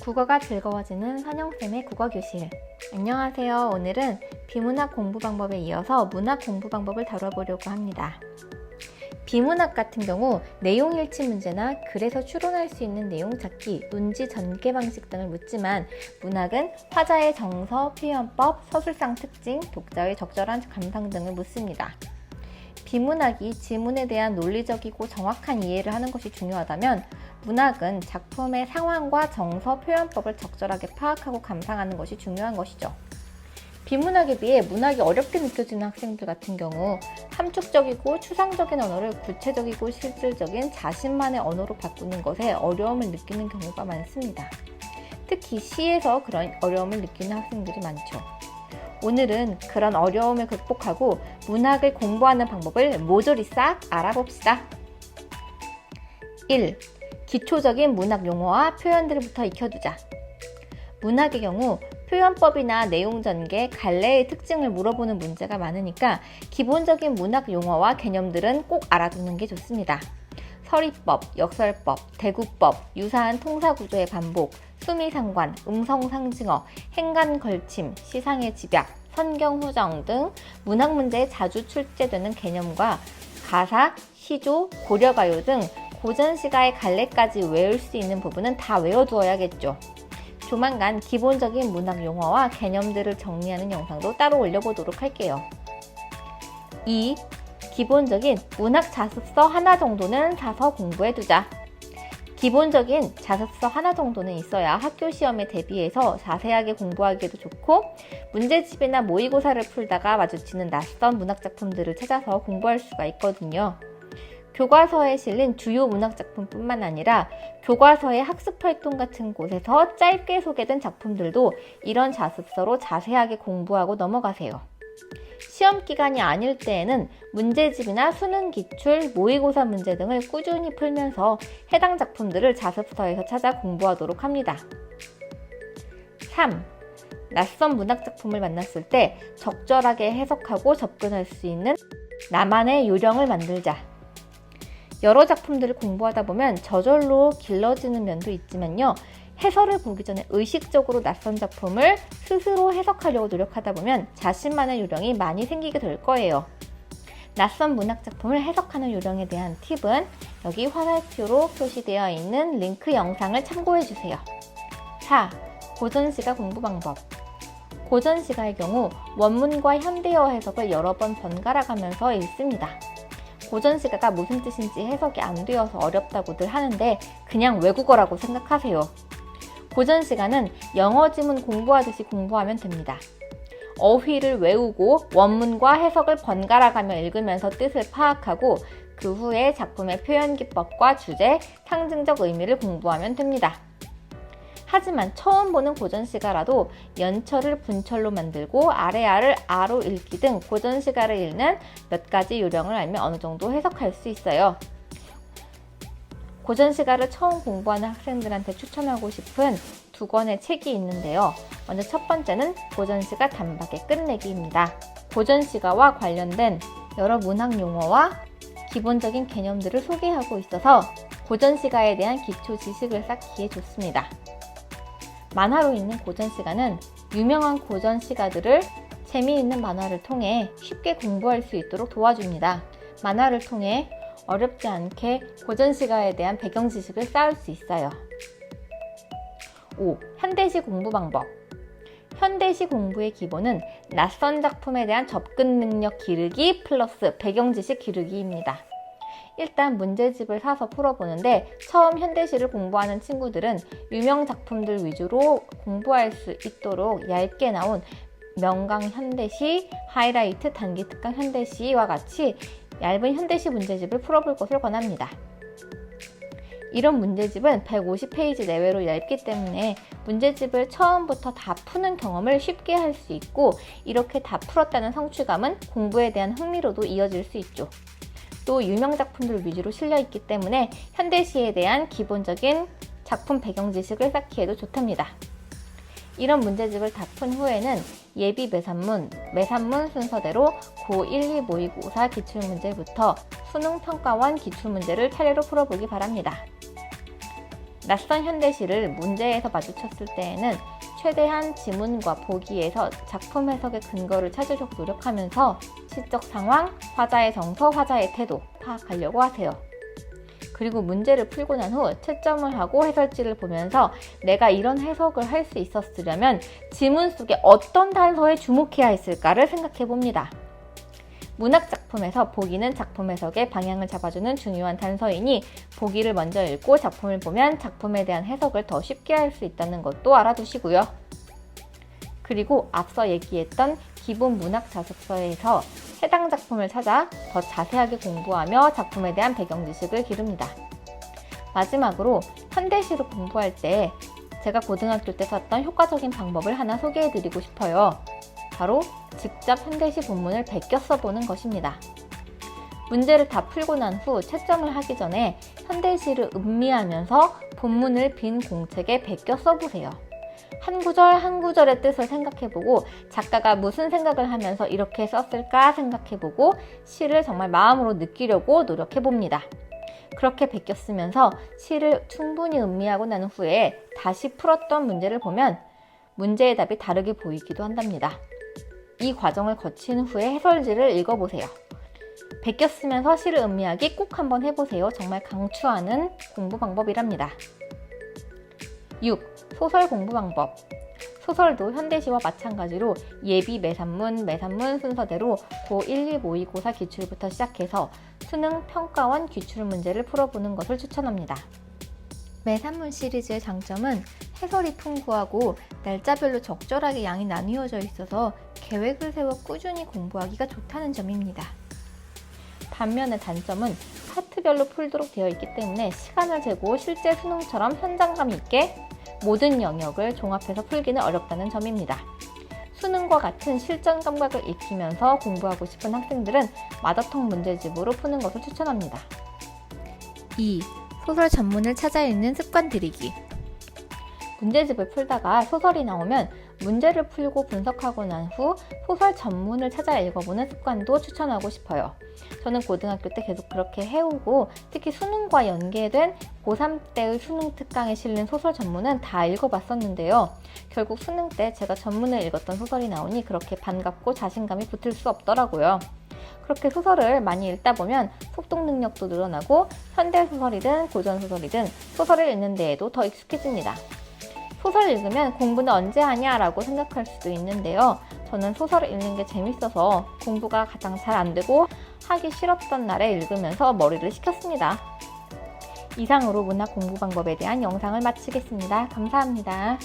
국어가 즐거워지는 선영쌤의 국어교실. 안녕하세요. 오늘은 비문학 공부 방법에 이어서 문학 공부 방법을 다뤄보려고 합니다. 비문학 같은 경우 내용 일치 문제나 글에서 추론할 수 있는 내용 찾기, 문지 전개 방식 등을 묻지만 문학은 화자의 정서, 표현법, 서술상 특징, 독자의 적절한 감상 등을 묻습니다. 비문학이 지문에 대한 논리적이고 정확한 이해를 하는 것이 중요하다면 문학은 작품의 상황과 정서, 표현법을 적절하게 파악하고 감상하는 것이 중요한 것이죠. 비문학에 비해 문학이 어렵게 느껴지는 학생들 같은 경우 함축적이고 추상적인 언어를 구체적이고 실질적인 자신만의 언어로 바꾸는 것에 어려움을 느끼는 경우가 많습니다. 특히 시에서 그런 어려움을 느끼는 학생들이 많죠. 오늘은 그런 어려움을 극복하고 문학을 공부하는 방법을 모조리 싹 알아봅시다. 1. 기초적인 문학 용어와 표현들부터 익혀두자. 문학의 경우 표현법이나 내용 전개, 갈래의 특징을 물어보는 문제가 많으니까 기본적인 문학 용어와 개념들은 꼭 알아두는 게 좋습니다. 서리법, 역설법, 대구법, 유사한 통사구조의 반복, 수미상관, 음성상징어, 행간걸침, 시상의 집약, 선경후정 등 문학 문제에 자주 출제되는 개념과 가사, 시조, 고려가요 등 고전시가의 갈래까지 외울 수 있는 부분은 다 외워두어야겠죠. 조만간 기본적인 문학 용어와 개념들을 정리하는 영상도 따로 올려보도록 할게요. 2. 기본적인 문학 자습서 하나 정도는 사서 공부해두자. 기본적인 자습서 하나 정도는 있어야 학교 시험에 대비해서 자세하게 공부하기에도 좋고 문제집이나 모의고사를 풀다가 마주치는 낯선 문학작품들을 찾아서 공부할 수가 있거든요. 교과서에 실린 주요 문학작품뿐만 아니라 교과서의 학습활동 같은 곳에서 짧게 소개된 작품들도 이런 자습서로 자세하게 공부하고 넘어가세요. 시험 기간이 아닐 때에는 문제집이나 수능 기출, 모의고사 문제 등을 꾸준히 풀면서 해당 작품들을 자습서에서 찾아 공부하도록 합니다. 3. 낯선 문학작품을 만났을 때 적절하게 해석하고 접근할 수 있는 나만의 요령을 만들자. 여러 작품들을 공부하다 보면 저절로 길러지는 면도 있지만요. 해설을 보기 전에 의식적으로 낯선 작품을 스스로 해석하려고 노력하다 보면 자신만의 요령이 많이 생기게 될 거예요. 낯선 문학작품을 해석하는 요령에 대한 팁은 여기 화살표로 표시되어 있는 링크 영상을 참고해주세요. 4. 고전시가 공부 방법. 고전시가의 경우 원문과 현대어 해석을 여러 번 번갈아 가면서 읽습니다. 고전시가가 무슨 뜻인지 해석이 안 되어서 어렵다고들 하는데 그냥 외국어라고 생각하세요. 고전시가는 영어 지문 공부하듯이 공부하면 됩니다. 어휘를 외우고 원문과 해석을 번갈아가며 읽으면서 뜻을 파악하고 그 후에 작품의 표현 기법과 주제, 상징적 의미를 공부하면 됩니다. 하지만 처음 보는 고전시가라도 연철을 분철로 만들고 아래아를 아로 읽기 등 고전시가를 읽는 몇 가지 요령을 알면 어느 정도 해석할 수 있어요. 고전시가를 처음 공부하는 학생들한테 추천하고 싶은 두 권의 책이 있는데요. 먼저 첫 번째는 고전시가 단박에 끝내기입니다. 고전시가와 관련된 여러 문학 용어와 기본적인 개념들을 소개하고 있어서 고전시가에 대한 기초 지식을 쌓기에 좋습니다. 만화로 있는 고전시가는 유명한 고전시가들을 재미있는 만화를 통해 쉽게 공부할 수 있도록 도와줍니다. 만화를 통해 어렵지 않게 고전시가에 대한 배경 지식을 쌓을 수 있어요. 5. 현대시 공부 방법. 현대시 공부의 기본은 낯선 작품에 대한 접근 능력 기르기 플러스 배경 지식 기르기입니다. 일단 문제집을 사서 풀어보는데 처음 현대시를 공부하는 친구들은 유명 작품들 위주로 공부할 수 있도록 얇게 나온 명강 현대시, 하이라이트 단기 특강 현대시와 같이 얇은 현대시 문제집을 풀어볼 것을 권합니다. 이런 문제집은 150페이지 내외로 얇기 때문에 문제집을 처음부터 다 푸는 경험을 쉽게 할 수 있고 이렇게 다 풀었다는 성취감은 공부에 대한 흥미로도 이어질 수 있죠. 또 유명 작품들 위주로 실려있기 때문에 현대시에 대한 기본적인 작품 배경 지식을 쌓기에도 좋답니다. 이런 문제집을 다 푼 후에는 예비 매산문 순서대로 고1, 2 모의고사 기출문제부터 수능평가원 기출문제를 차례로 풀어보기 바랍니다. 낯선 현대시를 문제에서 마주쳤을 때에는 최대한 지문과 보기에서 작품 해석의 근거를 찾으려고 노력하면서 시적 상황, 화자의 정서, 화자의 태도 파악하려고 하세요. 그리고 문제를 풀고 난 후 채점을 하고 해설지를 보면서 내가 이런 해석을 할 수 있었으려면 지문 속에 어떤 단서에 주목해야 했을까를 생각해 봅니다. 문학 작품에서 보기는 작품 해석의 방향을 잡아주는 중요한 단서이니 보기를 먼저 읽고 작품을 보면 작품에 대한 해석을 더 쉽게 할 수 있다는 것도 알아두시고요. 그리고 앞서 얘기했던 기본 문학 자습서에서 해당 작품을 찾아 더 자세하게 공부하며 작품에 대한 배경 지식을 기릅니다. 마지막으로 현대시로 공부할 때 제가 고등학교 때 썼던 효과적인 방법을 하나 소개해드리고 싶어요. 바로 직접 현대시 본문을 베껴 써보는 것입니다. 문제를 다 풀고 난 후 채점을 하기 전에 현대시를 음미하면서 본문을 빈 공책에 베껴 써보세요. 한 구절 한 구절의 뜻을 생각해보고 작가가 무슨 생각을 하면서 이렇게 썼을까 생각해보고 시를 정말 마음으로 느끼려고 노력해봅니다. 그렇게 베껴 쓰면서 시를 충분히 음미하고 난 후에 다시 풀었던 문제를 보면 문제의 답이 다르게 보이기도 한답니다. 이 과정을 거친 후에 해설지를 읽어보세요. 베껴 쓰면서 시를 음미하기 꼭 한번 해보세요. 정말 강추하는 공부 방법이랍니다. 6. 소설 공부 방법. 소설도 현대시와 마찬가지로 예비 매산문 순서대로 고1, 2, 고2, 고4 기출부터 시작해서 수능 평가원 기출 문제를 풀어보는 것을 추천합니다. 매산문 시리즈의 장점은 해설이 풍부하고 날짜별로 적절하게 양이 나뉘어져 있어서 계획을 세워 꾸준히 공부하기가 좋다는 점입니다. 반면에 단점은 파트별로 풀도록 되어 있기 때문에 시간을 재고 실제 수능처럼 현장감 있게 모든 영역을 종합해서 풀기는 어렵다는 점입니다. 수능과 같은 실전 감각을 익히면서 공부하고 싶은 학생들은 마더텅 문제집으로 푸는 것을 추천합니다. 2. 소설 전문을 찾아 읽는 습관 들이기. 문제집을 풀다가 소설이 나오면 문제를 풀고 분석하고 난 후 소설 전문을 찾아 읽어보는 습관도 추천하고 싶어요. 저는 고등학교 때 계속 그렇게 해오고 특히 수능과 연계된 고3 때의 수능 특강에 실린 소설 전문은 다 읽어봤었는데요. 결국 수능 때 제가 전문을 읽었던 소설이 나오니 그렇게 반갑고 자신감이 붙을 수 없더라고요. 그렇게 소설을 많이 읽다 보면 속독 능력도 늘어나고 현대소설이든 고전소설이든 소설을 읽는 데에도 더 익숙해집니다. 소설 읽으면 공부는 언제 하냐 라고 생각할 수도 있는데요. 저는 소설을 읽는 게 재밌어서 공부가 가장 잘 안 되고 하기 싫었던 날에 읽으면서 머리를 식혔습니다. 이상으로 문학 공부 방법에 대한 영상을 마치겠습니다. 감사합니다.